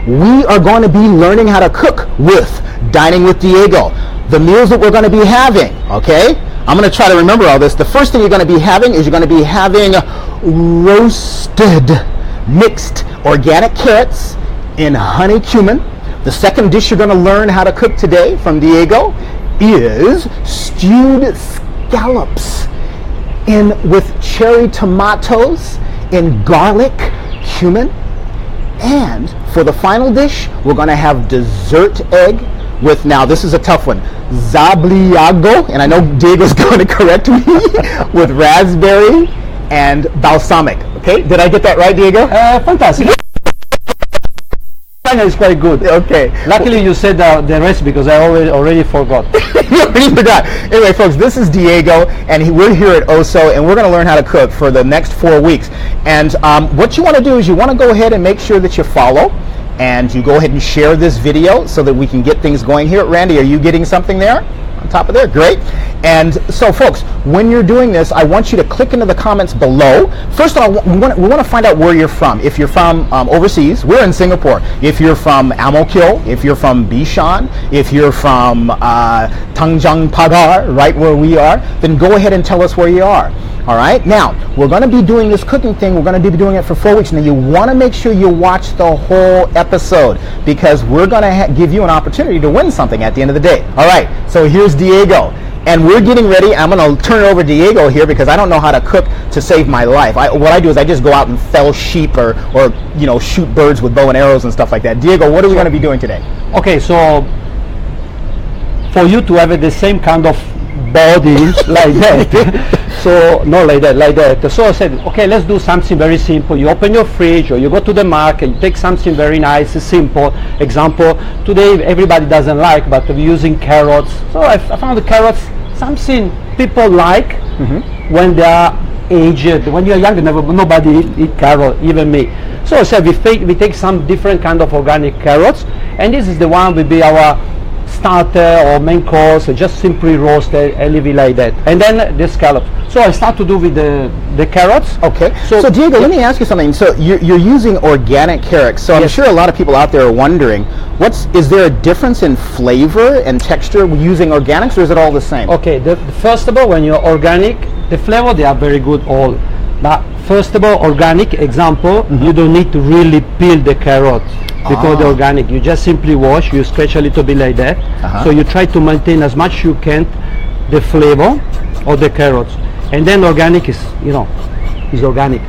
we are going to be learning how to cook with Dining with Diego. The meals that we're going to be having, okay? I'm going to try to remember all this. The first thing you're going to be having is you're going to be having roasted mixed organic carrots in honey cumin. The second dish you're going to learn how to cook today from Diego is stewed scallops with cherry tomatoes in garlic cumin. And for the final dish, we're going to have dessert egg with, now this is a tough one, zabliago, and I know Diego's going to correct me, with raspberry and balsamic. Okay, did I get that right, Diego? Fantastic. It's quite good. Okay. Luckily you said the rest because I already forgot. You already forgot. Anyway, folks, this is Diego, and we're here at OSO, and we're going to learn how to cook for the next 4 weeks. And what you want to do is you want to go ahead and make sure that you follow, and you go ahead and share this video so that we can get things going here. Randy, are you getting something there? On top of there, great. And so folks, when you're doing this, I want you to click into the comments below. First of all, we want to find out where you're from. If you're from overseas, we're in Singapore. If you're from Amokyo, if you're from Bishan, if you're from Tanjung Pagar, right where we are, then go ahead and tell us where you are. All right, now we're going to be doing this cooking thing. We're going to be doing it for 4 weeks. Now you want to make sure you watch the whole episode because we're going to give you an opportunity to win something at the end of the day. All right, so here's Diego, and we're getting ready. I'm going to turn it over to Diego here because I don't know how to cook to save my life. What I do is I just go out and fell sheep or shoot birds with bow and arrows and stuff like that. Diego, what are we going to be doing today? Okay, so for you to have the same kind of body like that. So not like that. So I said, okay, let's do something very simple. You open your fridge or you go to the market, you take something very nice, simple. Example, today everybody doesn't like, but we're using carrots. So I found the carrots, something people like when they are aged. When you're younger, nobody eat carrot, even me. So I said, we take some different kind of organic carrots, and this is the one will be our starter or main course, just simply roasted and leave it like that. And then the scallops. So I start to do with the carrots. Okay. So Diego, let me ask you something. So you're using organic carrots. So I'm sure a lot of people out there are wondering, is there a difference in flavor and texture using organics, or is it all the same? Okay. First of all, when you're organic, the flavor, they are very good all. But first of all, organic, example, you don't need to really peel the carrot. Because the organic, you just simply wash, you scratch a little bit like that. So you try to maintain as much you can the flavor of the carrots. And then organic is, is organic.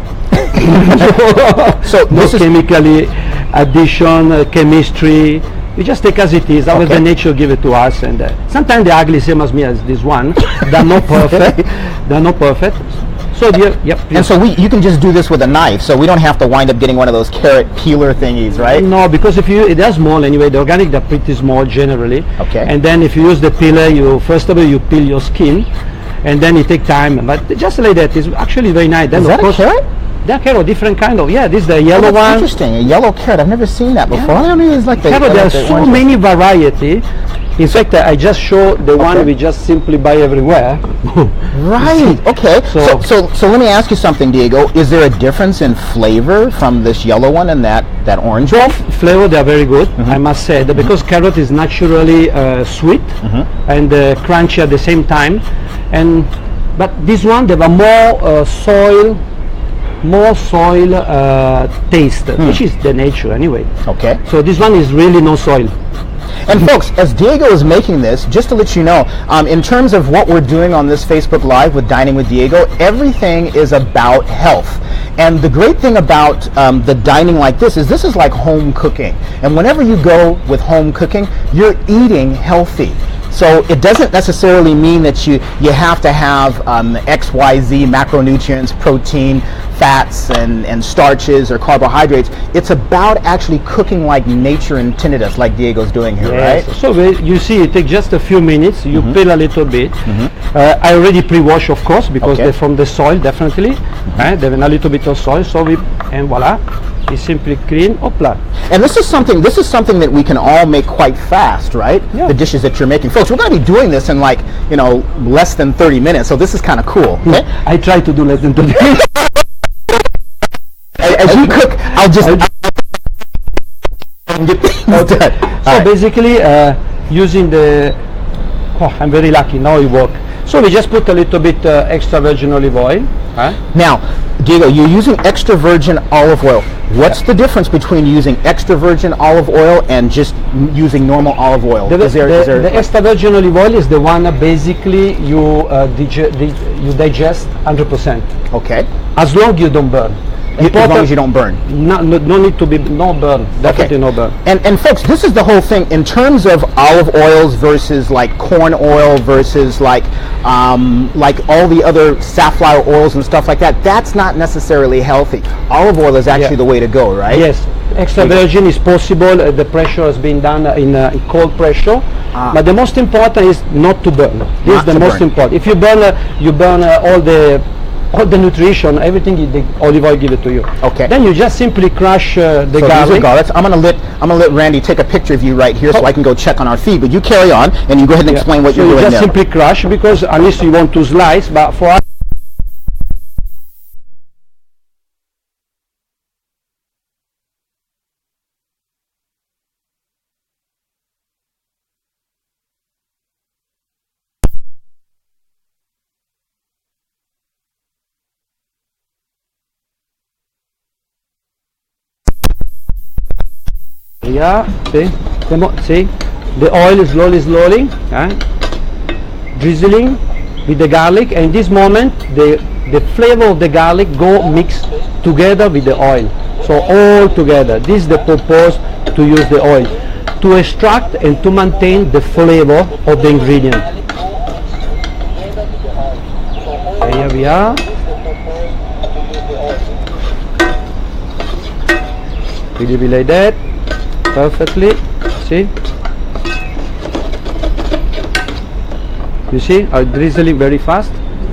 So no chemically addition, chemistry. We just take as it is. That was the nature give it to us. And sometimes they're ugly, same as me as this one. They're not perfect. They're not perfect. So and so you can just do this with a knife, so we don't have to wind up getting one of those carrot peeler thingies, right? No, because they're small anyway. The organic, they're pretty small generally. Okay. And then if you use the peeler, first of all you peel your skin, and then it take time. But just like that, it's actually very nice. Then is that a carrot? They're carrot, different kind of. Yeah, this is the yellow one. Interesting, a yellow carrot. I've never seen that before. Yeah. I don't know. It's like carrot. There are so many variety. In fact, I just show the one we just simply buy everywhere. Right. Okay. So let me ask you something, Diego. Is there a difference in flavor from this yellow one and that orange one? Flavor, they are very good. I must say that because carrot is naturally sweet and crunchy at the same time. But this one, they have a more soil taste, which is the nature anyway. Okay. So this one is really no soil. And folks, as Diego is making this, just to let you know, in terms of what we're doing on this Facebook Live with Dining with Diego, everything is about health. And the great thing about the dining like this is like home cooking. And whenever you go with home cooking, you're eating healthy. So it doesn't necessarily mean that you have to have XYZ macronutrients, protein, fats, and starches or carbohydrates. It's about actually cooking like nature intended us, like Diego's doing here, right? So you see, it takes just a few minutes. You peel a little bit. I already pre-wash, of course, because they're from the soil, definitely. They have a little bit of soil. So and voila. It's simply clean, opla. And this is something that we can all make quite fast, right? Yeah. The dishes that you're making. Folks, we're going to be doing this in like, less than 30 minutes, so this is kind of cool. Okay? I try to do less than 30 minutes. As you cook, I'll just and get things Okay. done. So All right. basically, using the, I'm very lucky, now it works. So we just put a little bit extra virgin olive oil. Now, Diego, you're using extra virgin olive oil. What's the difference between using extra virgin olive oil and just using normal olive oil? The extra virgin olive oil is the one basically you digest 100%. Okay. As long as you don't burn. As long as you don't burn. No need to be no burn. Definitely no burn. And folks, this is the whole thing in terms of olive oils versus like corn oil versus like all the other safflower oils and stuff like that. That's not necessarily healthy. Olive oil is actually the way to go, right? Yes. Extra virgin is possible. The pressure has been done in cold pressure. But the most important is not to burn. This is the most important. If you burn, all the nutrition, everything the olive oil give it to you. Okay. Then you just simply crush the garlic. These are garlics. I'm gonna let Randy take a picture of you right here so I can go check on our feed. But you carry on and you go ahead and explain what you're doing just now. Simply crush, because unless you want to slice, but for us. Yeah, see, the oil is slowly, drizzling with the garlic, and in this moment the flavor of the garlic go mix together with the oil. So all together. This is the purpose to use the oil, to extract and to maintain the flavor of the ingredient. And here we are. Really like that. Perfectly. See? You see how drizzling very fast?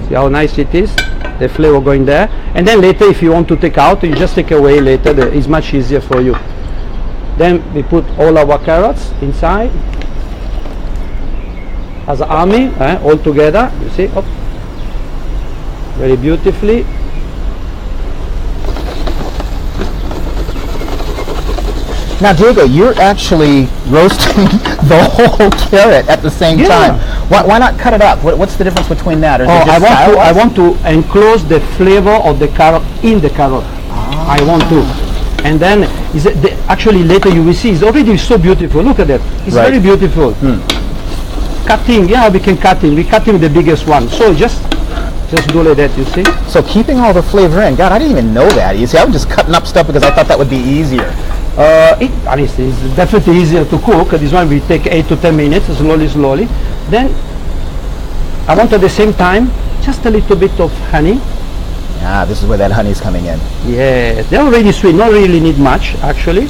See how nice it is? The flavor going there. And then later, if you want to take out, you just take away later. It's much easier for you. Then we put all our carrots inside as an army, all together. You see? Oh. Very beautifully. Now, Diego, you're actually roasting the whole carrot at the same time. Why not cut it up? What's the difference between that? Or is it just I want to enclose the flavor of the carrot in the carrot. I want to. And then, actually later you will see, it's already so beautiful. Look at that. It's very beautiful. Cutting, we can cut it. We're cutting the biggest one. So just do like that, you see. So keeping all the flavor in. God, I didn't even know that. You see, I'm just cutting up stuff because I thought that would be easier. It's definitely easier to cook. This one will take 8 to 10 minutes, slowly. Then I want at the same time just a little bit of honey. This is where that honey's coming in. Yeah, they're already sweet. Not really need much, actually.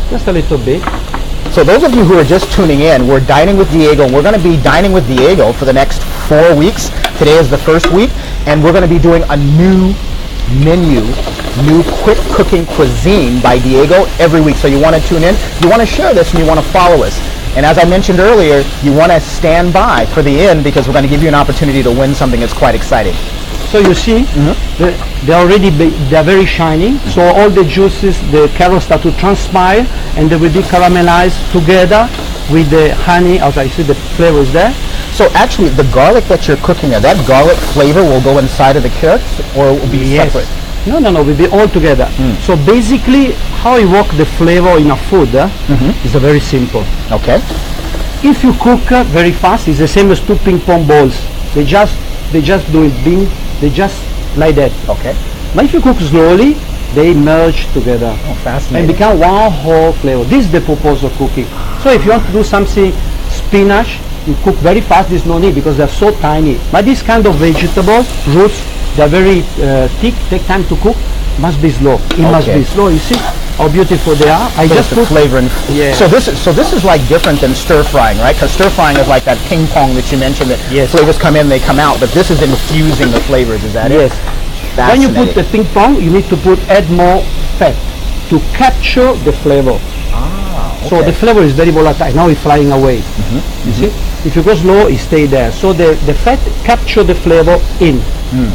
Just a little bit. So those of you who are just tuning in, we're dining with Diego. We're going to be dining with Diego for the next 4 weeks. Today is the first week, and we're going to be doing a new menu, new quick cooking cuisine by Diego every week. So you want to tune in, you want to share this, and you want to follow us. And as I mentioned earlier, you want to stand by for the end because we're going to give you an opportunity to win something that's quite exciting. So you see, they're very shiny. So all the juices, the carrots start to transpire, and they will be caramelized together with the honey. As I see, the flavor is there. So actually, the garlic that you're cooking, that garlic flavor will go inside of the carrots, or it will be separate? No, will be all together. So basically, how you work the flavor in a food is very simple. Okay. If you cook very fast, it's the same as 2 ping pong balls. They just do it bing. They just like that. Okay. But if you cook slowly, they merge together. Oh, fascinating. And become one whole flavor. This is the purpose of cooking. So if you want to do something spinach, you cook very fast. There's no need because they're so tiny. But this kind of vegetables, roots, they're very thick. Take time to cook. Must be slow. It must be slow. You see how beautiful they are. I just put flavor in. Yeah. So this is like different than stir frying, right? Because stir frying is like that ping pong that you mentioned. That flavors come in, they come out. But this is infusing the flavors. Is that it? Yes. When you put the ping pong, you need to add more fat to capture the flavor. Okay. So the flavor is very volatile. Now it's flying away. You see? If you go slow, it stays there. So the fat capture the flavor in.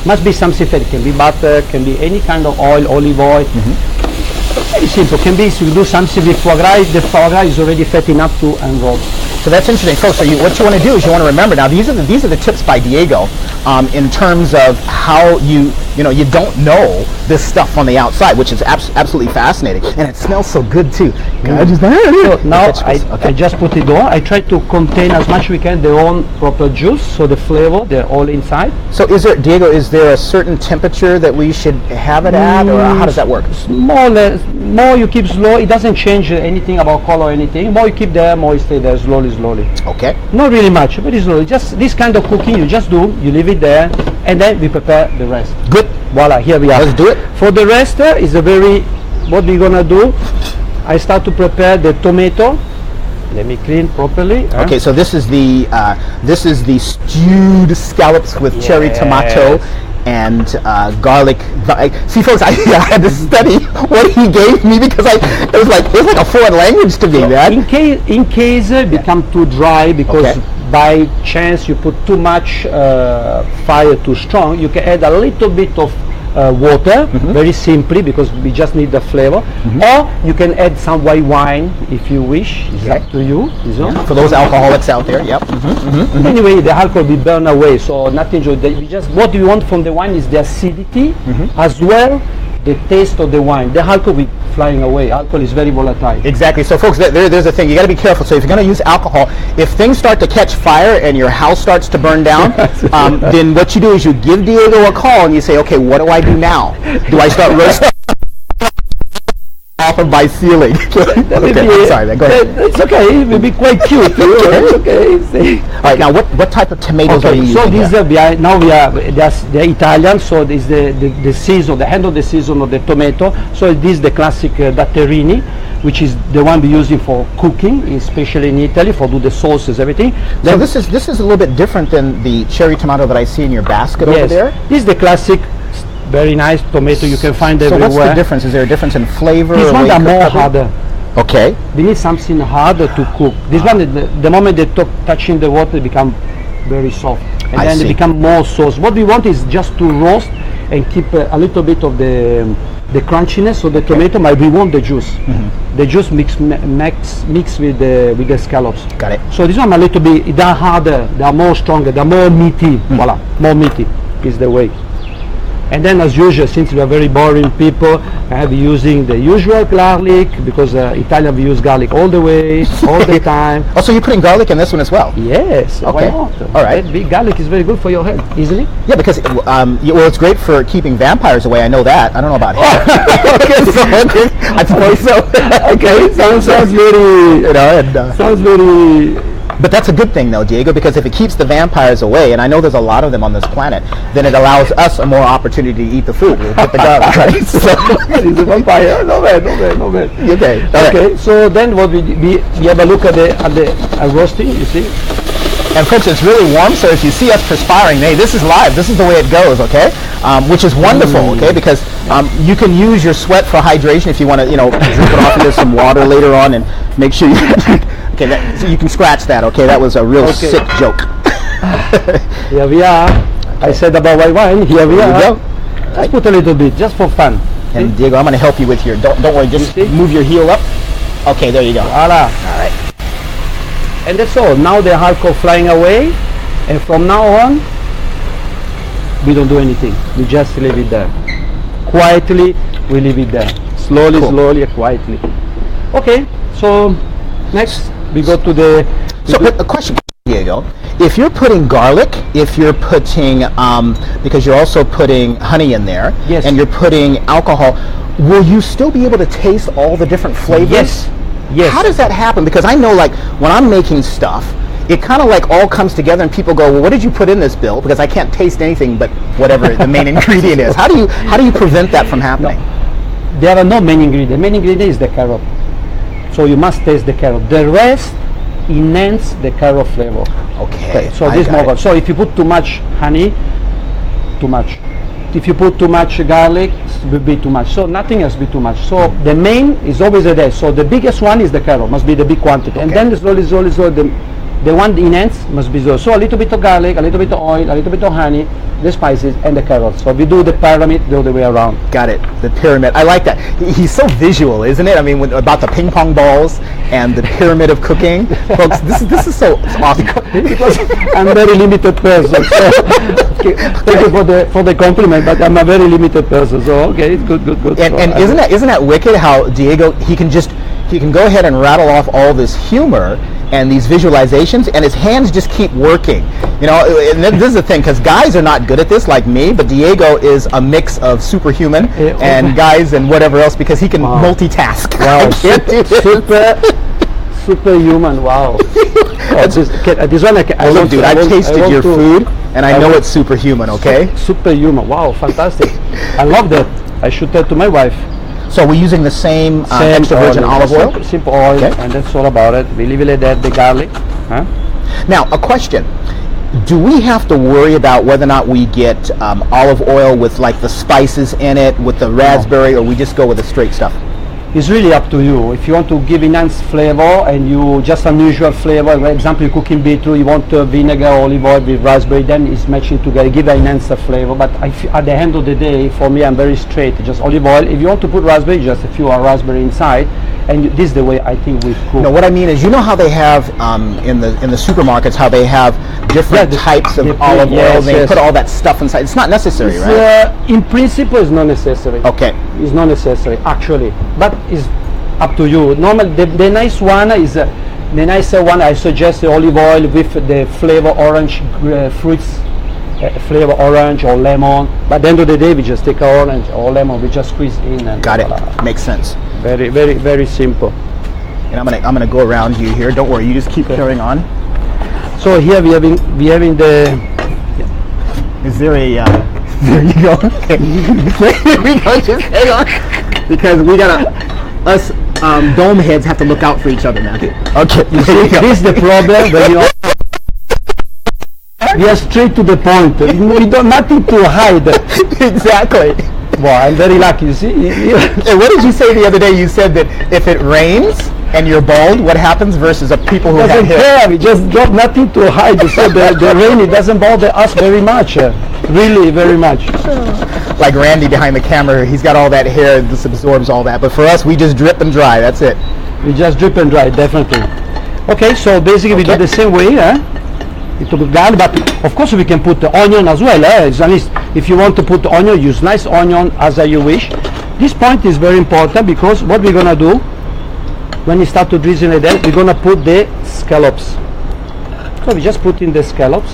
Must be something fat. It can be butter, can be any kind of oil, olive oil. Very simple. Can be if you do something with foie gras, the foie gras is already fat enough to unroll. So that's interesting, folks. So what you want to do is you want to remember. Now, these are the tips by Diego in terms of how you don't know this stuff on the outside, which is absolutely fascinating, and it smells so good too. So now I just put it on. I try to contain as much as we can their own proper juice, so the flavor they're all inside. So Diego, is there a certain temperature that we should have it at, or how does that work? More or less, more you keep slow. It doesn't change anything about color or anything. More you keep there, more you stay there slowly. Okay. Not really much, very slowly. Just this kind of cooking you just do. You leave it there, and then we prepare the rest. Good. Voila, here we are. Let's do it. For the rest is what we're gonna do. I start to prepare the tomato. Let me clean properly. Okay, so this is the stewed scallops with cherry tomato and garlic. See, folks, I had to study what he gave me because it was like a foreign language to me, man. In case it become too dry because by chance you put too much fire too strong, you can add a little bit of water, very simply, because we just need the flavor. Or you can add some white wine if you wish. It's up to you. For those alcoholics out there, yep. Anyway, the alcohol will burn away, so nothing. What we want from the wine is the acidity, as well the taste of the wine. The alcohol will be flying away. Alcohol is very volatile. Exactly. So, folks, there's a thing. You got to be careful. So, if you're going to use alcohol, if things start to catch fire and your house starts to burn down, then what you do is you give Diego a call and you say, okay, what do I do now? Do I start roasting off of my ceiling? Okay, sorry, go ahead. It's okay. It will be quite cute. Okay. All right. Now, what type of tomatoes are you using? So these they're Italian. So this is the season, the end of the season of the tomato. So this is the classic datterini, which is the one we're using for cooking, especially in Italy, for do the sauces, everything. So this is a little bit different than the cherry tomato that I see in your basket over there. This is the classic. Very nice tomato you can find everywhere. So what's the difference? Is there a difference in flavor? This one are more harder. Okay. We need something harder to cook. This one, the moment they touching the water, they become very soft, and then they become more sauce. What we want is just to roast and keep a little bit of the crunchiness of the tomato, but we want the juice. The juice mix with the scallops. Got it. So this one a little bit. They are harder. They are more stronger. They are more meaty. Voila, more meaty is the way. And then, as usual, since we are very boring people, I be using the usual garlic, because Italian we use garlic all the way, all the time. Oh, so you're putting garlic in this one as well? Yes. Okay. Why not? All right. Garlic is very good for your health, isn't it? Yeah, because well, it's great for keeping vampires away. I know that. I don't know about him. Okay, I suppose so. Okay. Sounds very. Sounds very. But that's a good thing, though, Diego, because if it keeps the vampires away, and I know there's a lot of them on this planet, then it allows us a more opportunity to eat the food with the garlic, right? He's a vampire. No bad. Okay. Okay. So then, what we have a look at the roasting. You see. And folks, it's really warm, so if you see us perspiring, hey, this is live. This is the way it goes, okay? Which is wonderful, okay? Because you can use your sweat for hydration if you want to, drink it off into some water later on, and make sure you drink. Okay, so you can scratch that, okay? That was a real sick joke. Here we are. I said about white wine. Here we are. Go. Let's put a little bit, just for fun. And Diego, I'm going to help you with your, don't worry, just move your heel up. Okay, there you go. Voila. All right. And that's all. Now the alcohol flying away, and from now on, we don't do anything. We just leave it there. Quietly, we leave it there. Slowly, quietly. Okay, so next we go to the... So a question, Diego. If you're putting garlic, if you're putting, because you're also putting honey in there, yes, and you're putting alcohol, will you still be able to taste all the different flavors? Yes. How does that happen? Because I know, like, when I'm making stuff, it kind of like all comes together and people go, well, what did you put in this, Bill? Because I can't taste anything but whatever the main ingredient is. How do you prevent that from happening? No. There are no main ingredients. The main ingredient is the carrot. So you must taste the carrot. The rest enhance the carrot flavor. Okay. So this more. So if you put too much honey, too much. If you put too much garlic, it will be too much. So nothing else will be too much. So the main is always there. So the biggest one is the carrot, must be the big quantity. And then slowly, the one enhanced must be so. So a little bit of garlic, a little bit of oil, a little bit of honey, the spices and the carrots. So we do the pyramid the other way around. Got it. The pyramid. I like that. He's so visual, isn't it? I mean, about the ping pong balls and the pyramid of cooking. Folks, this is so awesome. Because I'm a very limited person. So okay, thank you for the compliment, but I'm a very limited person. So okay, it's good. And So, isn't that wicked how Diego, he can go ahead and rattle off all this humor and these visualizations, and his hands just keep working. You know, and this is the thing, because guys are not good at this like me, but Diego is a mix of superhuman and guys and whatever else, because he can multitask. Wow, superhuman. Wow. This one I Look, dude, I tasted your food, and I know it's superhuman. Okay. Superhuman. Wow, fantastic. I love that. I should tell to my wife. So we're using the same extra virgin olive oil? Simple oil, Okay. and that's all about it. We leave it like that, the garlic. Huh? Now, a question. Do we have to worry about whether or not we get olive oil with like the spices in it, with the raspberry, or we just go with the straight stuff? It's really up to you. If you want to give enhanced flavor and you just unusual flavor, for example, you cooking beetroot, you want vinegar, olive oil with raspberry, then it's matching together, give an enhanced flavor. But at the end of the day, for me, I'm very straight, just olive oil. If you want to put raspberry, just a few raspberry inside, and this is the way I think we cook. No, what I mean is, you know how they have in the supermarkets, how they have different types of olive oil, they put all that stuff inside. It's not necessary, right? In principle, it's not necessary. Okay. It's not necessary, actually, but it's up to you. Normally, the nice one is the nicer one. I suggest the olive oil with the flavor orange fruits, flavor orange or lemon. But at the end of the day, we just take our orange or lemon, we just squeeze in. And got it. voila. Makes sense. Very, very, very simple. And I'm gonna go around you here. Don't worry. You just keep carrying on. So here we having the. Is there a? There you go. There we go. Just hang on, because we gotta us dome heads have to look out for each other, man. Okay. This is the problem when you. We are straight to the point. We don't nothing to hide. Exactly. Wow, I'm very lucky. You see. And what did you say the other day? You said that if it rains and you're bald, what happens versus a people who have Doesn't hair? care. We just got nothing to hide. So the rain, it doesn't bother us very much. Really, very much. Like Randy behind the camera, he's got all that hair. This absorbs all that. But for us, we just drip and dry. That's it. We just drip and dry, definitely. Okay, so basically we do the same way. We put garlic, but of course we can put the onion as well. It's at least if you want to put the onion, use nice onion as you wish. This point is very important because what we're gonna do when you start to drizzle like that, we're gonna put the scallops. So we just put in the scallops.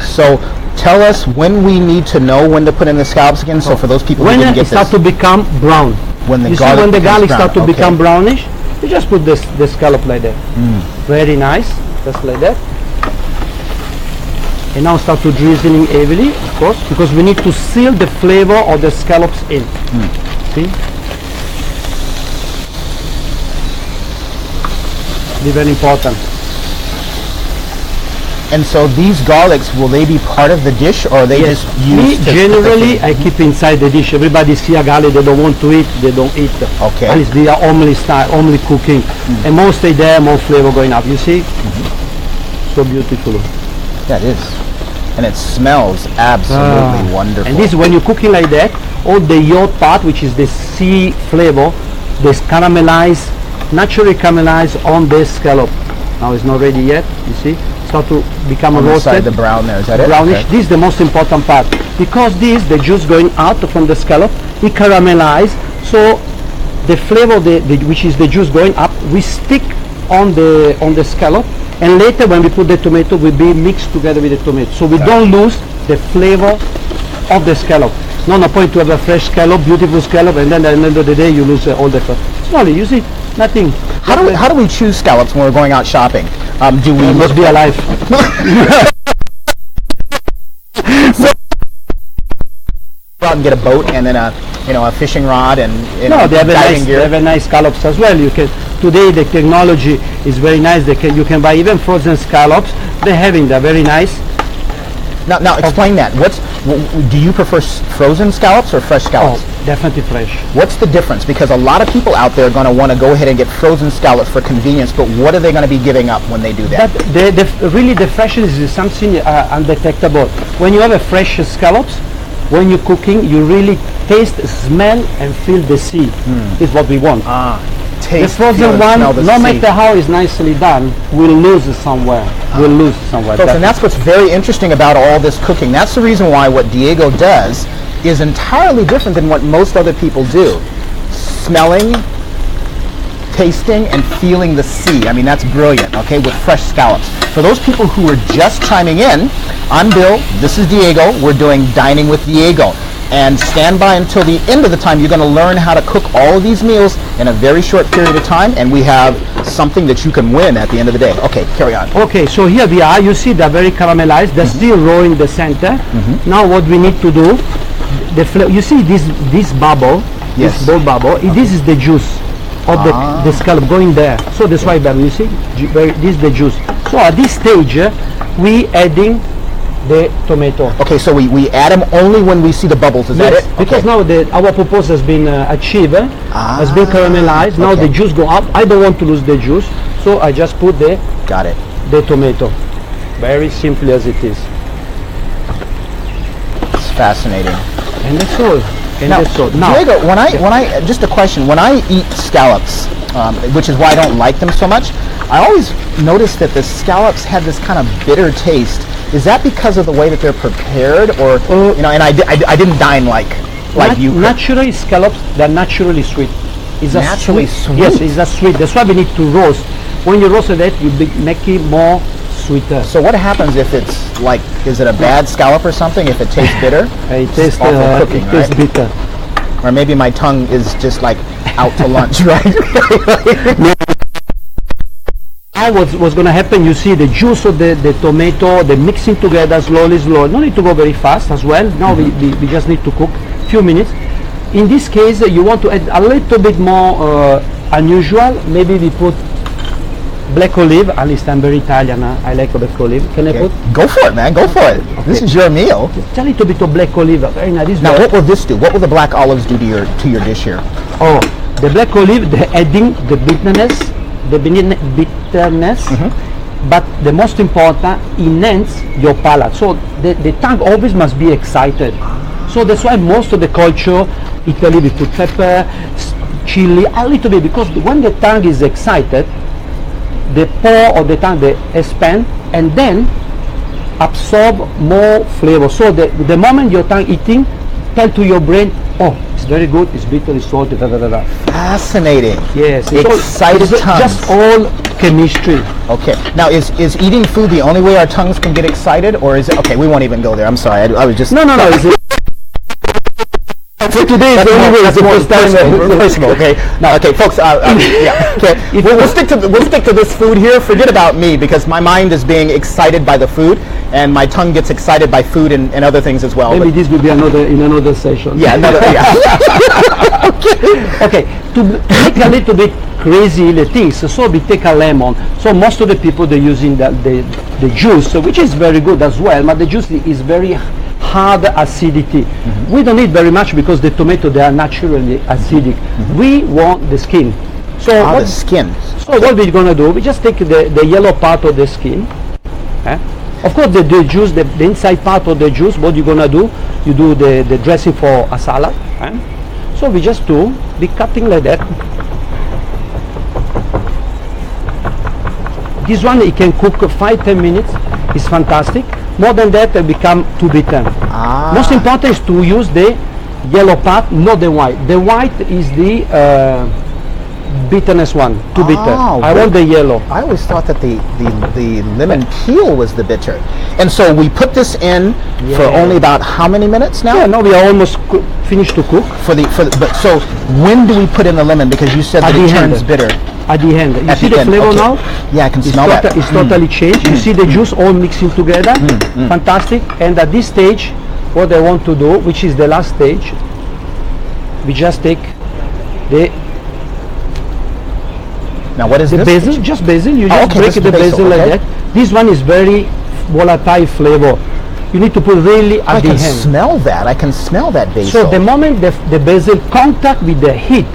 So tell us when we need to know when to put in the scallops again. So for those people who When didn't it get start this, to become brown. when the You see garlic when the becomes garlic brown. start to Okay. become brownish, you just put the scallop like that. Very nice, just like that. And now start to drizzling heavily, of course, because we need to seal the flavor of the scallops in. See? Be very important. And so these garlics, will they be part of the dish, or are they just Me, used to generally, I keep inside the dish. Everybody see a garlic, they don't want to eat, they don't eat. Okay. At least they are only style, only cooking. And more stay there, more flavor going up. You see? So beautiful. Yeah, it is. And it smells absolutely wonderful. And this, when you're cooking like that, all the yolk part, which is the sea flavor, this caramelize, naturally caramelize on the scallop. Now it's not ready yet, you see? Start to become on the roasted. side, the brown there, is that it? Brownish. Okay. This is the most important part. Because this, the juice going out from the scallop, it caramelize, so the flavor, which is the juice going up, we stick on the scallop, and later when we put the tomato, will be mixed together with the tomato. So we don't lose the flavor of the scallop. No point to have a fresh scallop, beautiful scallop, and then at the end of the day you lose all the flavor. Slowly, you see, nothing. How do we choose scallops when we're going out shopping? Do we Must be alive. go out and get a boat and then a fishing rod and No, they have diving gear? they have a nice scallops as well. You can today the technology is very nice. You can buy even frozen scallops. They're very nice. Now explain that. Do you prefer frozen scallops or fresh scallops? Definitely fresh. What's the difference? Because a lot of people out there are going to want to go ahead and get frozen scallops for convenience, but what are they going to be giving up when they do that? Really the freshness is something undetectable. When you have a fresh scallops, when you're cooking, you really taste, smell, and feel the sea. Is what we want. The frozen one, no matter how it's nicely done, will lose somewhere. Folks, and that's what's very interesting about all this cooking. That's the reason why what Diego does is entirely different than what most other people do. Smelling, tasting, and feeling the sea. I mean, that's brilliant, okay, with fresh scallops. For those people who are just chiming in, I'm Bill, this is Diego, we're doing Dining with Diego. And stand by until the end of the time. You're going to learn how to cook all of these meals in a very short period of time, and we have something that you can win at the end of the day. Okay, carry on. Okay, so here we are. You see they're very caramelized. They're still raw in the center. Now what we need to do, you see this bubble, this ball bubble, this is the juice of the scallop going there. So that's why, you see, this is the juice. So at this stage, we adding the tomato. Okay, so we add them only when we see the bubbles, is that it? Because now our purpose has been achieved, has been caramelized. Now the juice go up. I don't want to lose the juice, so I just put the tomato. Very simply as it is. It's fascinating. And that's all. Now, Diego, when I just a question, when I eat scallops, which is why I don't like them so much, I always notice that the scallops have this kind of bitter taste. Is that because of the way that they're prepared, or and I didn't dine like you? Naturally, scallops, they're naturally sweet. It's naturally sweet. Yes, it's a sweet. That's why we need to roast. When you roast it, you make it more sweeter. So what happens if it's like, is it a bad scallop or something? If it tastes bitter, it tastes awful cooking, right? Tastes bitter. Or maybe my tongue is just like out to lunch, right? What's going to happen, you see the juice of the tomato, the mixing together slowly. No need to go very fast as well. Now we just need to cook a few minutes. In this case, you want to add a little bit more unusual. Maybe we put black olive. At least I'm very Italian. I like black olive. Can I put? Go for it, man. Go for it. Okay. This is your meal. Just a little bit of black olive. Very nice. Now, what will this do? What will the black olives do to your dish here? Oh, the black olive, they're adding the bitterness. But the most important, enhance your palate. So the tongue always must be excited. So that's why most of the culture, Italy, we put pepper, chili, a little bit, because when the tongue is excited, the pore of the tongue they expand and then absorb more flavor. So the moment your tongue eating, tell to your brain, oh, it's very good, it's bitter, it's salty, Fascinating. Yes. Excited tongues. Just all chemistry. Okay. Now, is eating food the only way our tongues can get excited, or is it, okay, we won't even go there. I'm sorry. I was just... No. For today, it's the only way. It's the first time. Personal, okay. Now, okay, folks. Yeah. Okay. We'll stick to this food here. Forget about me, because my mind is being excited by the food, and my tongue gets excited by food and other things as well. Maybe this will be in another session. Yeah. Okay. To make a little bit crazy the things, so we take a lemon. So most of the people they're using the juice, which is very good as well, but the juice is very hard acidity. We don't need very much because the tomato, they are naturally acidic. We want the skin. So the skin. So what we're gonna do, we just take the yellow part of the skin. Of course the juice, the inside part of the juice, what you're gonna do, you do the dressing for a salad. So we just be cutting like that. This one it can cook 5-10 minutes. It's fantastic. More than that, it become too bitter. Most important is to use the yellow part, not the white. The white is the bitterness one, too bitter. I want the yellow. I always thought that the lemon peel was the bitter. And so we put this in for only about how many minutes now? Yeah, no, we are almost finished to cook. But so when do we put in the lemon? Because you said that it turns bitter. At the end. You see the flavor now? Yeah, I can smell that. It's totally changed. You see the juice all mixing together. Fantastic. And at this stage, what I want to do, which is the last stage, we just take the... Now what is the this? Basil, just basil. You just break the basil like that. This one is very volatile flavor. You need to put really I at the can end. smell that. I can smell that basil. So the moment the basil contact with the heat,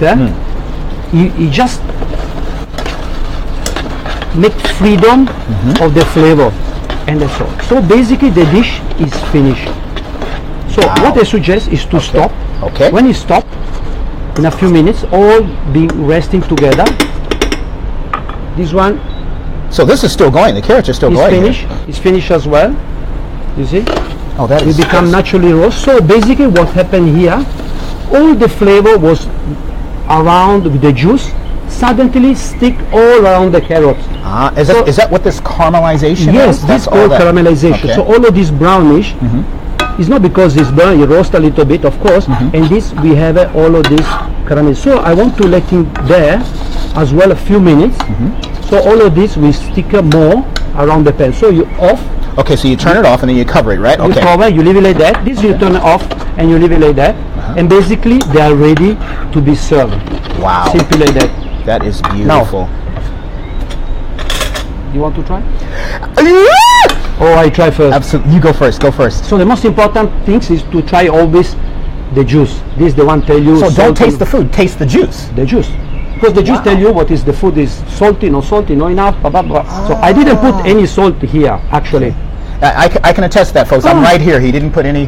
you just make freedom of the flavor, and that's all. So basically the dish is finished. So what I suggest is to stop. Okay. When you stop, in a few minutes, all be resting together. This one So this is still going. The carrots are still is going. here. finished. It's finished as well. You see? Oh, that It is. become naturally roast. So basically what happened here, all the flavor was around with the juice, suddenly stick all around the carrots. Is that what this caramelization Yes, is? this all called that. caramelization. Okay. So all of this brownish is not because it's burnt, you roast a little bit, of course, and this we have all of this caramel. So I want to let him there as well a few minutes. So all of this we stick more around the pan. So you off, Okay, so you turn it off and then you cover it, right? you Okay. cover, you leave it like that. This you turn it off and you leave it like that. And basically they are ready to be served. Wow. Simply like that. That is beautiful. You want to try? Oh, I try first. Absolutely. You go first. Go first. So the most important things is to try always the juice. This is the one tell you. So don't salt taste and- the food. Taste the juice. the juice. Because the juice tell you what is the food is salty, not enough, blah, blah, blah. So I didn't put any salt here, actually. I can attest to that, folks. I'm Oh. right here. He didn't put any.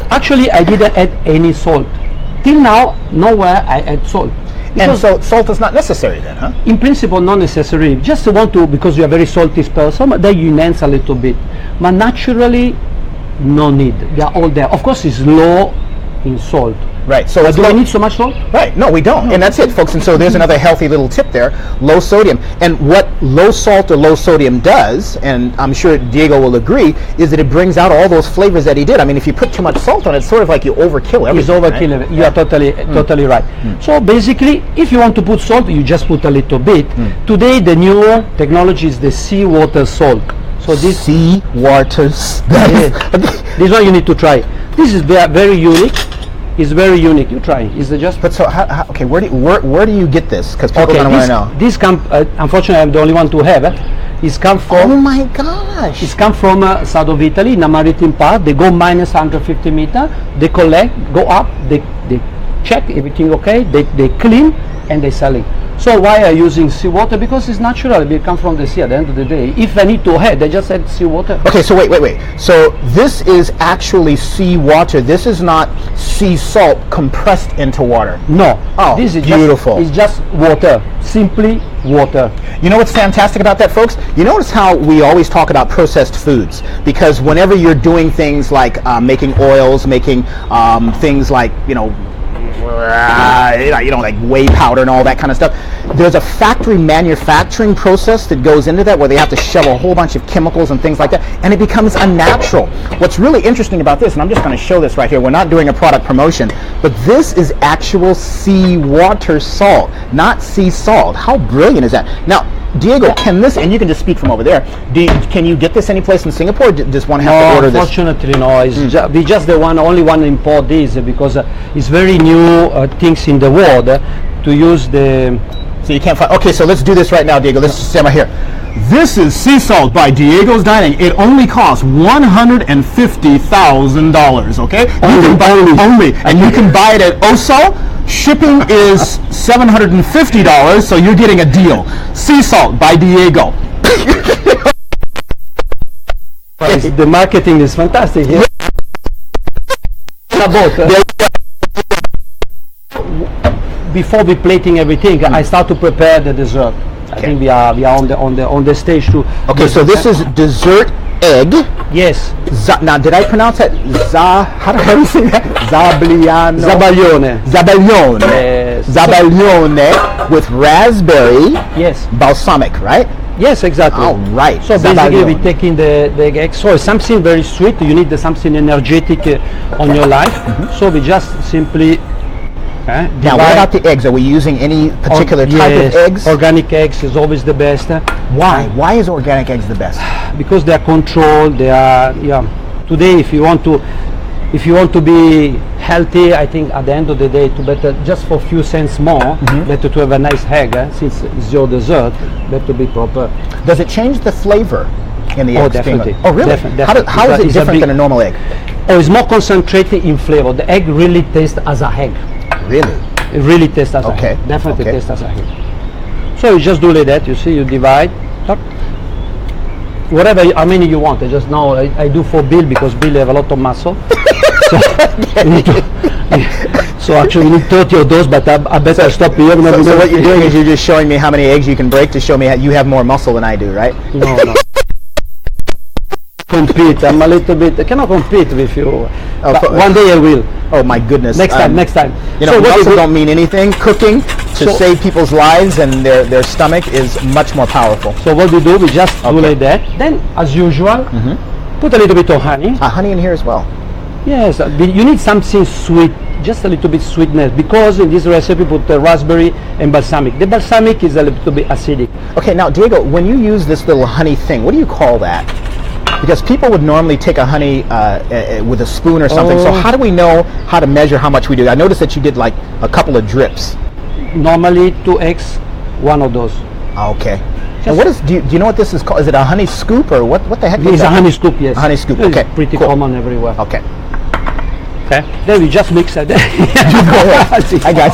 Actually, I didn't add any salt. Till now, nowhere I add salt. And Because so salt is not necessary then, huh? in principle, not necessary. Just want to, because you are very salty person, but then you enhance a little bit. But naturally, no need. They are all there. Of course, it's low in salt. Right. So But it's do I low. need so much salt? Right. No, we don't. And that's it, folks. And so there's another healthy little tip there. Low sodium. And what low salt or low sodium does, and I'm sure Diego will agree, is that it brings out all those flavors that he did. I mean, if you put too much salt on it, it's sort of like you overkill everything. It's overkill. right? You are totally right. So basically, if you want to put salt, you just put a little bit. Today, the new technology is the seawater salt. So this Sea waters. this one you need to try. This is very unique. It's very unique. You try. It's just. But so, okay, where do you get this? Because people are going to want to know. This come. Unfortunately, I'm the only one to have. It's come Oh from. my gosh. It's come from south of Italy, in a maritime part. They go minus 150 meter. They collect, go up. They check everything okay. They clean and they sell it. So why are using seawater? Because it's natural. It comes from the sea. At the end of the day, if I need to add, they just add seawater. Okay, so wait. So this is actually sea water. This is not sea salt compressed into water. No. Oh, this is beautiful. It's just water. Simply water. You know what's fantastic about that, folks? You notice how we always talk about processed foods, because whenever you're doing things like making oils, making things like, like whey powder and all that kind of stuff, there's a factory manufacturing process that goes into that where they have to shove a whole bunch of chemicals and things like that, and it becomes unnatural. What's really interesting about this, and I'm just going to show this right here, we're not doing a product promotion, but this is actual seawater salt, not sea salt. How brilliant is that? Now, Diego, can this, and you can just speak from over there, can you get this any place in Singapore, or does one have to order this? Unfortunately, no. It's we just the only one import this because it's very new things in the world to use the. So you can't find. Okay, so let's do this right now, Diego. Let's stand right here. This is sea salt by Diego's Dining. It only costs $150,000. Okay, only, and you can buy it at Oso. Shipping is $750, so you're getting a deal. Sea salt by Diego. The marketing is fantastic. Yeah. Before we plating everything, I start to prepare the dessert. I think we are on the stage too. Okay, so this is dessert egg. Yes. Now, did I pronounce that? How do I say that? Zabaglione. Zabaglione. Zabaglione. Yes. Zabaglione with raspberry. Yes. Balsamic, right? Yes, exactly. All right. So basically, Zabaglione. we're taking the egg. So it's something very sweet. You need something energetic on your life. So we just simply. Now, what about the eggs? Are we using any particular type of eggs? Organic eggs is always the best. Why? Why is organic eggs the best? Because they are controlled. They are Today, if you want to if you want to be healthy, I think at the end of the day, to better just for a few cents more, better to have a nice egg, since it's your dessert, better be proper. Does it change the flavor in the egg? Definitely. Oh, really? Definitely. How is it different than a normal egg? Oh, it's more concentrated in flavor. The egg really tastes as a egg. Really? It really tastes as a egg. Definitely tastes as a egg. So you just do like that. You see, you divide. Whatever, how many you want. I just know I do for Bill because Bill have a lot of muscle. So actually we need 30 of those, but I better stop here. So what you're doing is you're just showing me how many eggs you can break to show me how you have more muscle than I do, right? No. Compete. I'm a little bit. I cannot compete with you. But one day I will. Oh my goodness. Next time. You know, muscle don't mean anything. Cooking to save people's lives and their stomach is much more powerful. So what we do, we just do like that. Then, as usual, put a little bit of honey. Honey in here as well. Yes, you need something sweet, just a little bit sweetness, because in this recipe put raspberry and balsamic. The balsamic is a little bit acidic. Okay, now Diego, when you use this little honey thing, what do you call that? Because people would normally take a honey with a spoon or something. So how do we know how to measure how much we do? I noticed that you did like a couple of drips. Normally 2 eggs, 1 of those. Okay. And what is? Do you know what this is called? Is it a honey scoop or what? What the heck? It's a honey scoop. Yes. A honey scoop. Okay. It's pretty common everywhere. Okay. Okay. Then we just mix it. I got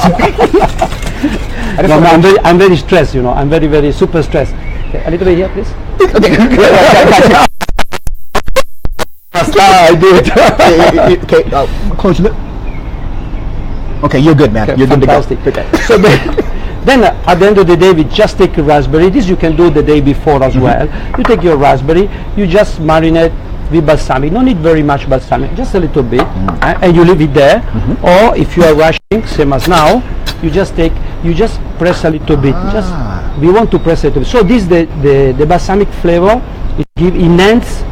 you. I'm very stressed. You know, I'm very super stressed. Okay, a little bit here, please. Okay. I did. Okay. Close your lip. Okay, you're good, man. Okay, you're fantastic. Good to go. Okay. So then at the end of the day, we just take a raspberry. This you can do the day before as well. You take your raspberry, you just marinate with balsamic. No need very much balsamic, just a little bit, and you leave it there. Or if you are rushing, same as now, you just press a little bit. We want to press it. So this the balsamic flavor. It enhance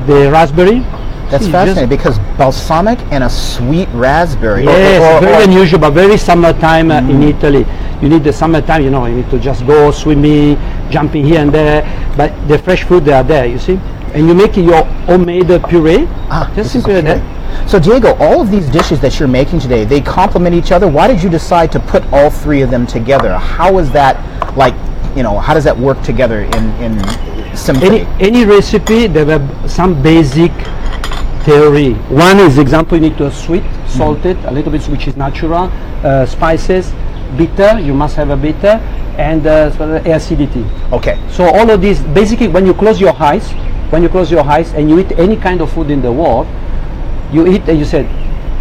the raspberry. That's fascinating because balsamic and a sweet raspberry. Yes, very unusual, but very summertime in Italy. You need the summertime, you know, you need to just go swimming, jumping here and there. But the fresh fruit, they are there, you see. And you make your homemade puree. Just simply like that. So Diego, all of these dishes that you're making today, they complement each other. Why did you decide to put all 3 of them together? How is that, like, you know, how does that work together in symphony? Any recipe, there have some basic theory. One is example, you need to sweet, salted, a little bit which is natural, spices, bitter, you must have a bitter, and acidity. Okay. So all of these, basically when you close your eyes and you eat any kind of food in the world, you eat and you said,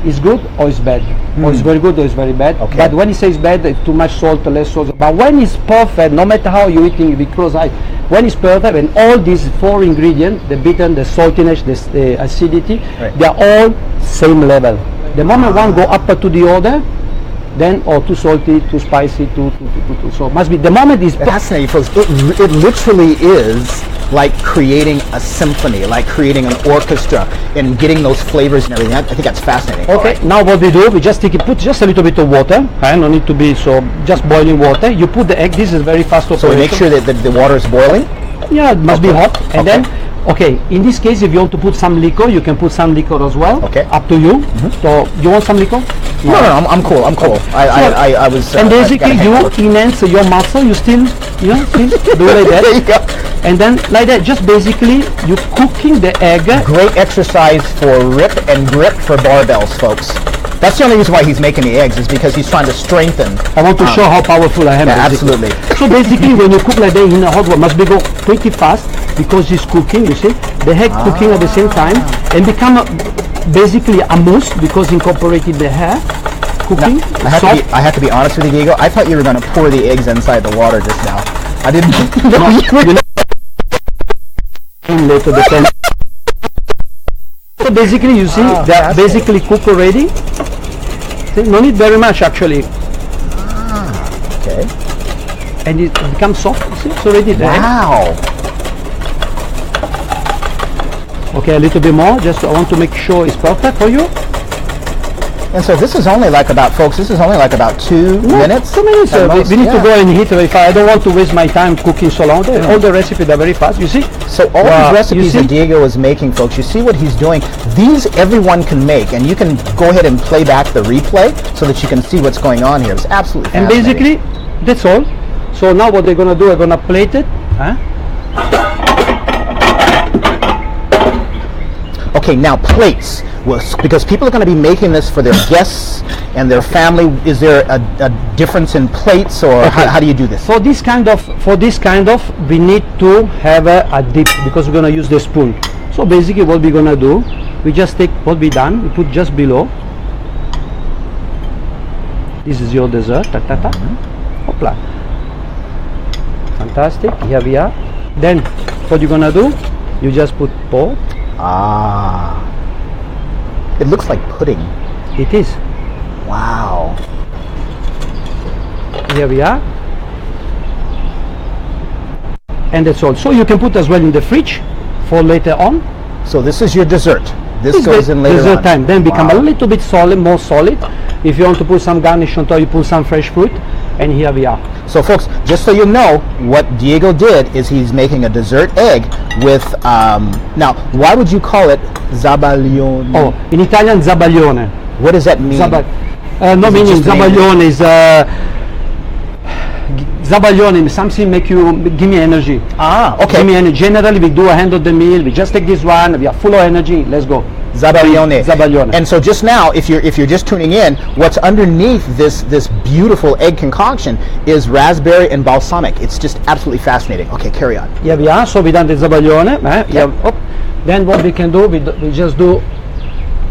it's good or it's bad, or it's very good or it's very bad. Okay. But when it says bad, it's too much salt, less salt. But when it's perfect, no matter how you're eating with closed eyes, when it's perfect, and all these 4 ingredients, the bitter, the saltiness, the acidity, they are all same level. The moment one go up to the other, then too salty, too spicy, too so must be the moment is fascinating, folks. It literally is like creating a symphony, like creating an orchestra, and getting those flavors and everything. I think that's fascinating. Okay, now what we do, we just put just a little bit of water. No need to be so just boiling water. You put the egg. This is very fast operation. So we make sure that the water is boiling. Yeah, it must be hot, and then. Okay, in this case, if you want to put some liquor, you can put some liquor as well. Okay. Up to you. So, you want some liquor? No, I'm cool. I'm cool. I was. And basically, you enhance your muscle. You still do like that. There you go. And then, like that, just basically, you cooking the egg. Great exercise for rip and grip for barbells, folks. That's the only reason why he's making the eggs, is because he's trying to strengthen. I want to show how powerful I am. Yeah, absolutely. So basically, when you cook like that in a hot water, must be go pretty fast because it's cooking. You see, the egg cooking at the same time and become basically a mousse because incorporated the hair cooking. Now, I have to be honest with you, Diego. I thought you were going to pour the eggs inside the water just now. I didn't know you were. Later the time. So basically, you see, they're basically cooked already. No need very much actually. Okay. And it becomes soft. You see, it's already there. Wow. Okay, a little bit more. Just I want to make sure it's perfect for you. And so this is only like about, folks, this is only like about 2 minutes. 2 minutes. at most, We need to yeah. go and heat very fast. I don't want to waste my time cooking so long. All the recipes are very fast. You see? So all Wow, these you recipes see? that Diego is making, folks, you see what he's doing. These everyone can make, and you can go ahead and play back the replay so that you can see what's going on here. It's absolutely And fascinating. basically, that's all. So now what they're gonna do? They're gonna plate it. Okay, now plates. Because people are going to be making this for their guests and their family. Is there a difference in plates, or how do you do this? For this kind of, we need to have a dip because we're gonna use the spoon. So basically, what we're gonna do, we just take what we done. We put just below. This is your dessert. Ta ta ta. Hopla. Fantastic. Here we are. Then what you're gonna do? You just put pour. Ah. It looks like pudding. It is. Wow. Here we are. And that's all. So you can put as well in the fridge for later on. So this is your dessert. This This goes in later dessert on. time. Then become Wow. a little bit solid, more solid. If you want to put some garnish on top, you put some fresh fruit. And here we are. So folks, just so you know, what Diego did is he's making a dessert egg with, now, why would you call it zabaglione? Oh, in Italian, zabaglione. What does that mean? No it meaning, just an zabaglione is zabaglione, something make you, give me energy. Ah, okay. Give me energy. Generally, we do a hand of the meal, we just take this one, we are full of energy, let's go. Zabaglione. Zabaglione. And so just now, if you're just tuning in, what's underneath this beautiful egg concoction is raspberry and balsamic. It's just absolutely fascinating. Okay, carry on. Here we are, so we done the zabaglione. Yep. Then what we can do, we just do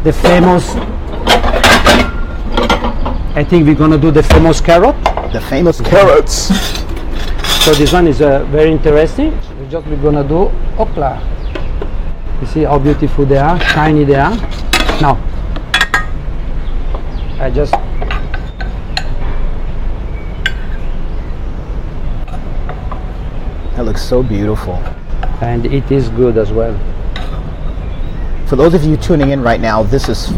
the famous, I think we're gonna do the famous carrot. The famous carrots. So this one is very interesting. So we're gonna do, opla. You see how beautiful they are, shiny they are. Now, I just That looks so beautiful. and it is good as well. For those of you tuning in right now, this is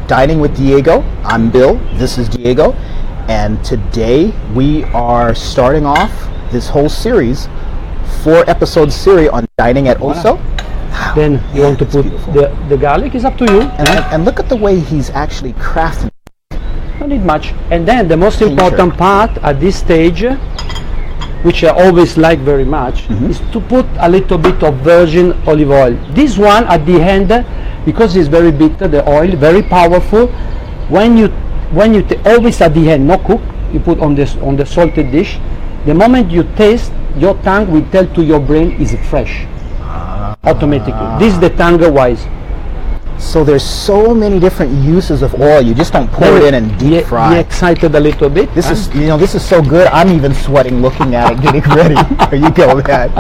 Dining with Diego. I'm Bill. This is Diego. And today we are starting off this whole series, 4-episode series on dining at Osso. Wow. Then you want to that's put beautiful. the garlic, is up to you. And look at the way he's actually crafting. Don't need much. And then the most Tincture. important part at this stage, which I always like very much, is to put a little bit of virgin olive oil. This one at the end, because it's very bitter, the oil, very powerful. When you always at the end, no cook, you put on the salted dish. The moment you taste, your tongue will tell to your brain is fresh. Automatically. This is the tongue wise. So there's so many different uses of oil. You just don't pour it in and deep fry. Be excited a little bit. This is, this is so good. I'm even sweating looking at it, getting ready. There you go with that.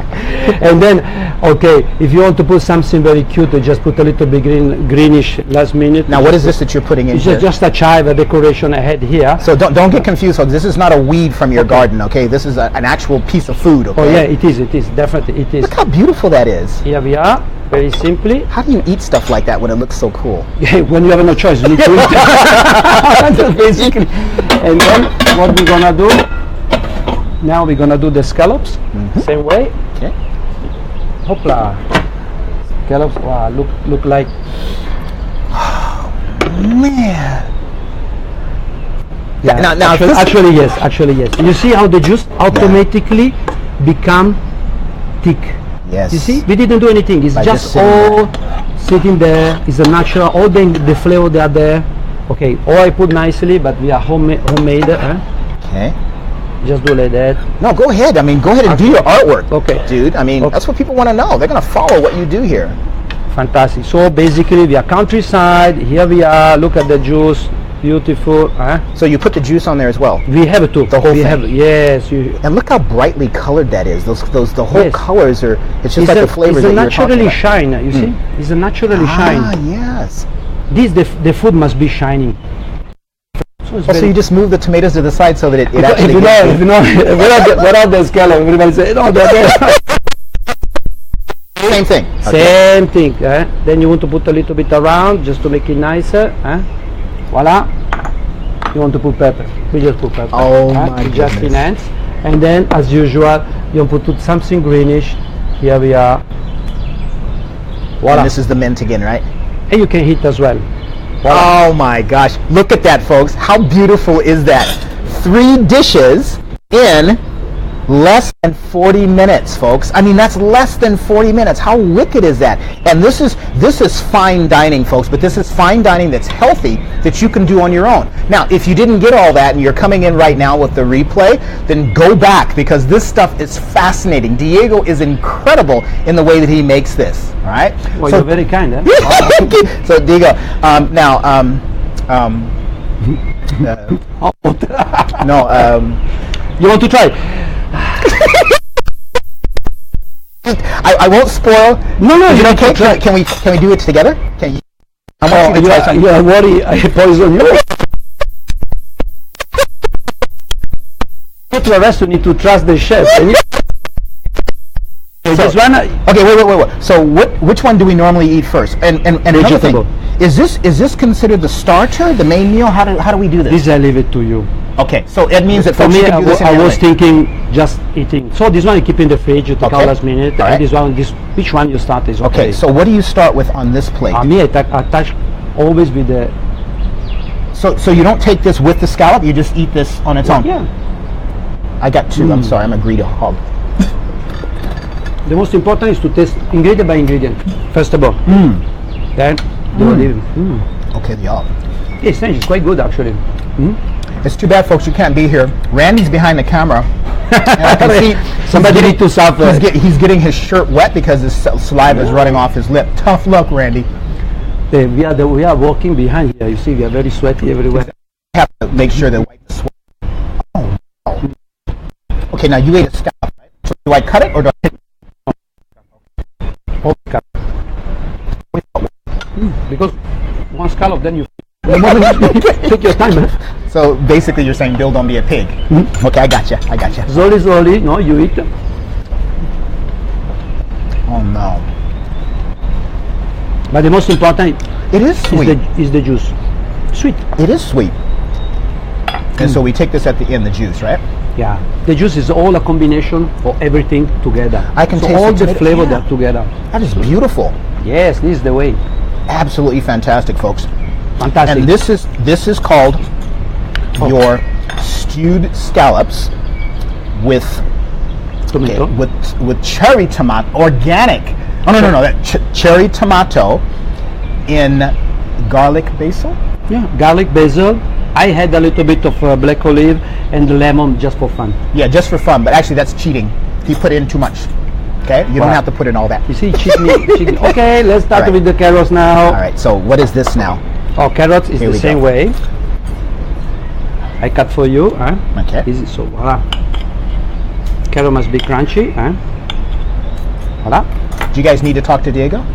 And then, okay, if you want to put something very cute, just put a little bit greenish last minute. Now, what is this that you're putting in It's here? just a chive, a decoration I had here. So don't get confused, folks. This is not a weed from your garden, okay? This is an actual piece of food, okay? Oh yeah, it is, definitely it is. Look how beautiful that is. Here we are, very simply. How do you eat stuff like that when it looks so cool? When you have no choice, you need to eat. Basically. And then what we're gonna do, now we're gonna do the scallops, same way. Okay. Hopla. Scallops, wow, look like. Man. Yeah, Now, actually yes. You see how the juice automatically become thick. Yes. You see, we didn't do anything. It's By just just sitting all sitting there. It's a natural. All the flavor they are there. Okay, all I put nicely, but we are homemade. Okay. Just do like that. No, go ahead. I mean, go ahead and do your artwork. Okay. Dude, I mean, Okay. that's what people want to know. They're going to follow what you do here. Fantastic. So basically, we are countryside. Here we are. Look at the juice. Beautiful. So you put the juice on there as well. We have to. The whole we thing. Have, yes. And look how brightly colored that is. The whole Yes. colors are. It's just like the flavors It's that a you're talking naturally about. shine. You see, it's a naturally shine. Ah, yes. The food must be shining. So, it's Oh, so very- you just move the tomatoes to the side so that it actually. if you know, without the scallop, everybody say, no, they're Same thing. Okay. Same thing. Then you want to put a little bit around just to make it nicer. Voila. you want to put pepper. We just put pepper. Oh my just goodness. enhance. And then, as usual, you want to put something greenish. Here we are. Voila. And this is the mint again, right? And you can heat as well. Voila. Oh my gosh. Look at that, folks. How beautiful is that? 3 dishes in less than 40 minutes, folks. I mean, that's less than 40 minutes. How wicked is that? And this is fine dining, folks, but this is fine dining that's healthy that you can do on your own. Now, if you didn't get all that and you're coming in right now with the replay, then go back because this stuff is fascinating. Diego is incredible in the way that he makes this. All right? Well, So- you're very kind, eh? So Diego, You want to try? I won't spoil. No, Is you it don't okay? try. Can we do it together? Can you? I want you to try something. You are worried I poison you. Go to a restaurant, you need to trust the chef. This one, Okay, wait. So which one do we normally eat first? And another Vegetable. thing, is this considered the starter, the main meal? How do we do this? this I leave it to you. Okay, so it means that For folks, me, you can do this in I your was life. thinking just eating. So this one you keep in the fridge, you take Okay. out last minute. All right. And this one, which one you start is okay. Okay, so what do you start with on this plate? Me, I touch always with the. So you don't take this with the scallop, you just eat this on its own? Yeah. I got 2, I'm sorry, I'm a greedy hog. The most important is to taste ingredient by ingredient. First of all. Then the olive. Okay, the olive. It's quite good actually. It's too bad, folks, you can't be here. Randy's behind the camera. And I can see Somebody need to suffer. he's getting his shirt wet because his saliva is running off his lip. Tough luck, Randy. We are walking behind here. You see, we are very sweaty everywhere. Have to make sure that wipe the sweat. Oh, wow. Okay, now you ate a scallop, right? So do I cut it or do I hit Because one scallop, then you. The moment you take your time. So basically you're saying, Bill, don't be a pig. Okay, I gotcha. Slowly, no, you eat. Oh no. But the most important It is sweet. is the juice. Sweet. It is sweet. And so we take this at the end, the juice, right? Yeah. The juice is all a combination of everything together. I can so taste all the the tomato- flavor yeah. there together. That is beautiful. Yes, this is the way. Absolutely fantastic, folks. Fantastic. And this is called your stewed scallops with tomato. with cherry tomato, organic. Oh no, that cherry tomato in garlic basil. Yeah, garlic, basil. I had a little bit of black olive and lemon just for fun. Yeah, just for fun, but actually that's cheating. You put in too much. Okay, you don't Wow. have to put in all that. You see, cheat me. Okay, let's start Right. with the carrots now. All right. So what is this now? Oh, carrots is Here the we same go. way. I cut for you. Okay. This is so voila. Carrot must be crunchy. Voila. Do you guys need to talk to Diego?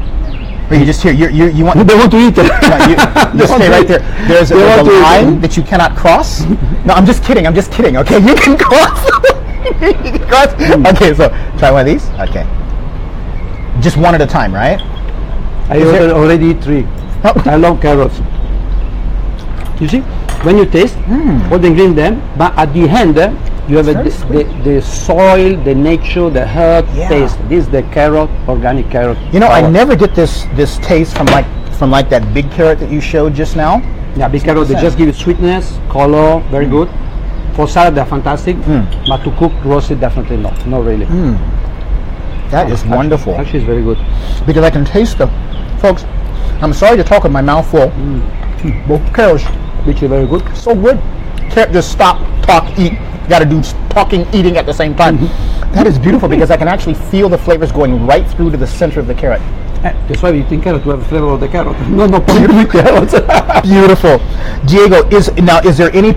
Or you just here? You want? They want to eat it. No, you stay right there. There's a They want to eat line it. that you cannot cross. No, I'm just kidding. Okay, you can cross. You can cross. Okay, so try one of these. Okay. Just one at a time, right? I Is there- already eat 3. Oh. I love carrots. You see, when you taste all the ingredients there, but at the end you have It's very sweet. the soil, the nature, the herb Yeah. taste. This is the carrot, organic carrot. You know, I power. never get this taste from like that big carrot that you showed just now. Yeah, big carrot, they 100%. just give it sweetness, color, very good. For salad, they're fantastic, but to cook, roasted, definitely not really. That is wonderful Actually, it's very good. because I can taste the folks. I'm sorry to talk with my mouth full. But carrots, Which is very good. so good. Can't just stop, talk, eat. Got to do talking, eating at the same time. That is beautiful because I can actually feel the flavors going right through to the center of the carrot. That's why we think carrot to have the flavor of the carrot. No point with carrots. Beautiful. Diego, is there any?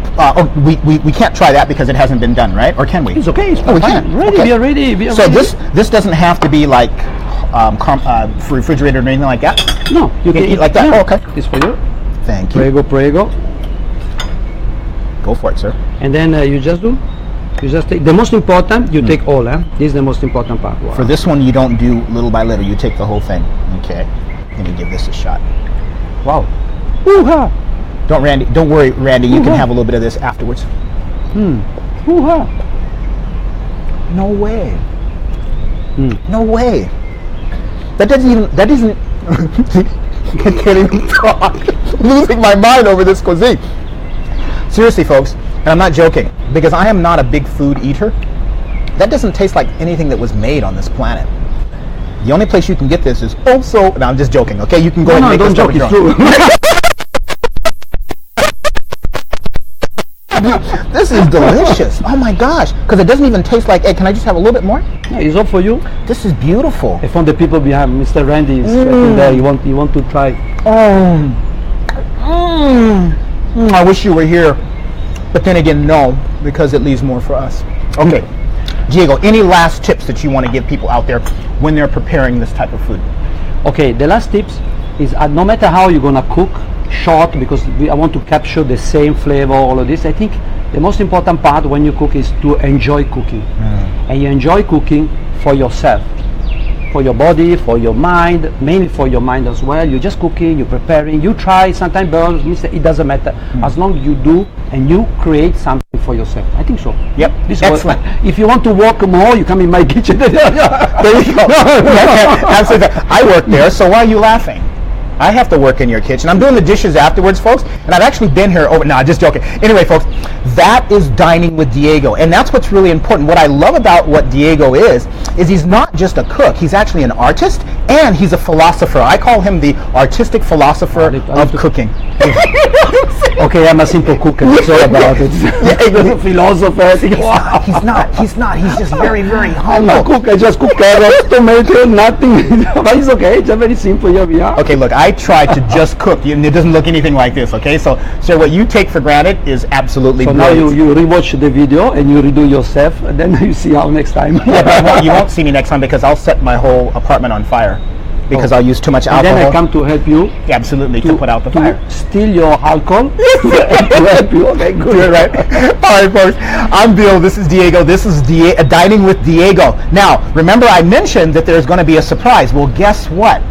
We can't try that because it hasn't been done, right? Or can we? It's okay. It's Oh, we fine. can. Ready. Okay. We are ready. We are So ready. this doesn't have to be like refrigerated or anything like that. No, you can eat like that? Yeah. Oh, okay. It's for you. Thank you. Prego. Go for it, sir. And then you just take the most important. You take all. This is the most important part. Wow. For this one, you don't do little by little. You take the whole thing. Okay. Let me give this a shot. Wow. Woo-ha. Don't worry, Randy. You can have a little bit of this afterwards. Hoo-ha. No way. No way. That isn't. I can't even talk. Losing my mind over this cuisine. Seriously, folks, and I'm not joking, because I am not a big food eater. That doesn't taste like anything that was made on this planet. The only place you can get this is also. No, I'm just joking. Okay, you can go and make this stuff with your own. This is delicious. Oh my gosh, because it doesn't even taste like egg. Can I just have a little bit more? Yeah, it's all for you. This is beautiful. And from the people behind, Mr. Randy is right there. You want to try? I wish you were here, but then again, no, because it leaves more for us. Okay, Diego, any last tips that you want to give people out there when they're preparing this type of food? Okay, the last tips is no matter how you're gonna cook, short, because I want to capture the same flavor, all of this. I think the most important part when you cook is to enjoy cooking. And you enjoy cooking for yourself, for your body, for your mind, mainly for your mind as well. You're just cooking, you're preparing, you try, sometimes burns, it doesn't matter. As long as you do and you create something for yourself. I think so. Yep, this excellent. If you want to work more, you come in my kitchen. There you go. Absolutely. I work there, so why are you laughing? I have to work in your kitchen. I'm doing the dishes afterwards, folks, and I've actually been here over. No, just joking. Anyway, folks, that is Dining with Diego, and that's what's really important. What I love about what Diego is he's not just a cook. He's actually an artist, and he's a philosopher. I call him the artistic philosopher of cooking. Okay, I'm a simple cook, and it's all about it. Yeah, philosopher. He's not. He's just very, very I'm humble. a cook. I just cook carrots, tomato, nothing. But it's okay. It's very simple. Here we are. Okay, look, I try to just cook, and it doesn't look anything like this. Okay, so what you take for granted is absolutely. So brilliant. now you rewatch the video and you redo yourself, and then you see how next time. Yeah, but you won't see me next time because I'll set my whole apartment on fire because I'll use too much alcohol. And then I come to help you. Yeah, absolutely, to put out the fire. Steal your alcohol and to help you. Okay, good. You're right. All right, folks. I'm Bill. This is Diego. This is Dining with Diego. Now, remember I mentioned that there's going to be a surprise. Well, guess what?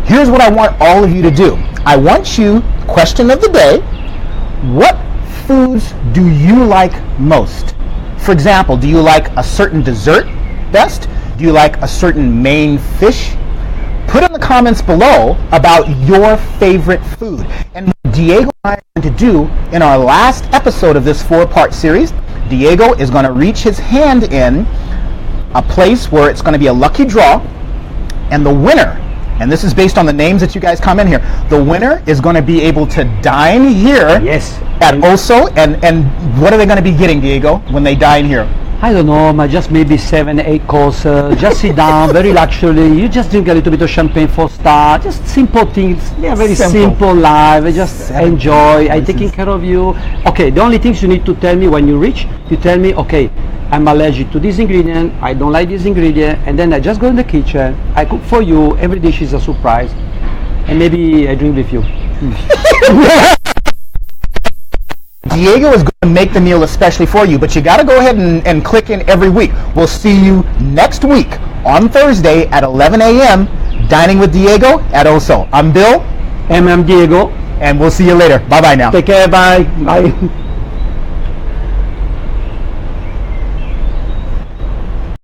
Here's what I want all of you to do. I want you, question of the day, what foods do you like most? For example, do you like a certain dessert best? Do you like a certain main fish? Put in the comments below about your favorite food. And what Diego and I are going to do in our last episode of this 4-part series, Diego is going to reach his hand in a place where it's going to be a lucky draw, and the winner, and this is based on the names that you guys come in here, the winner is going to be able to dine here at Oso. And what are they going to be getting, Diego, when they dine here? I don't know, just maybe 7-8 courses. Just sit down, very luxury. You just drink a little bit of champagne for start. Just simple things. Yeah, very simple life. I just enjoy. I'm taking care of you. Okay, the only things you need to tell me when you reach, you tell me, okay, I'm allergic to this ingredient. I don't like this ingredient. And then I just go in the kitchen. I cook for you. Every dish is a surprise. And maybe I drink with you. Diego is going to make the meal especially for you, but you got to go ahead and click in every week. We'll see you next week on Thursday at 11 a.m. Dining with Diego at Oso. I'm Bill. And I'm Diego. And we'll see you later. Bye-bye now. Take care. Bye. Bye.